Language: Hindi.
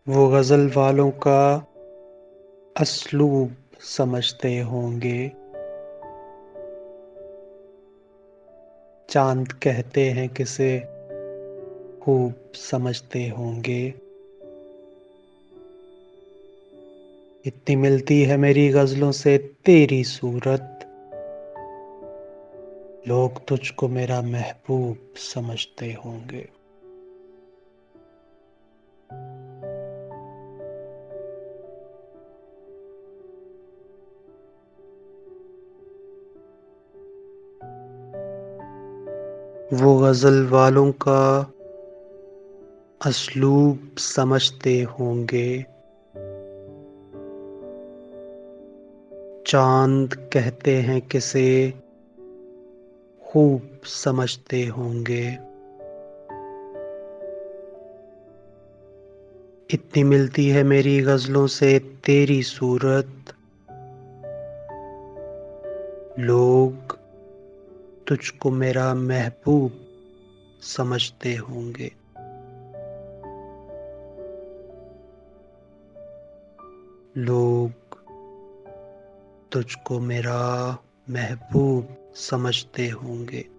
वो गज़ल वालों का असलूब समझते होंगे। चाँद कहते हैं किसे खूब समझते होंगे। इतनी मिलती है मेरी गज़लों से तेरी सूरत, लोग तुझको मेरा महबूब समझते होंगे। वो गज़ल वालों का असलूब समझते होंगे। चाँद कहते हैं किसे खूब समझते होंगे। इतनी मिलती है मेरी गज़लों से तेरी सूरत, लोग तुझको मेरा महबूब समझते होंगे। लोग तुझको मेरा महबूब समझते होंगे।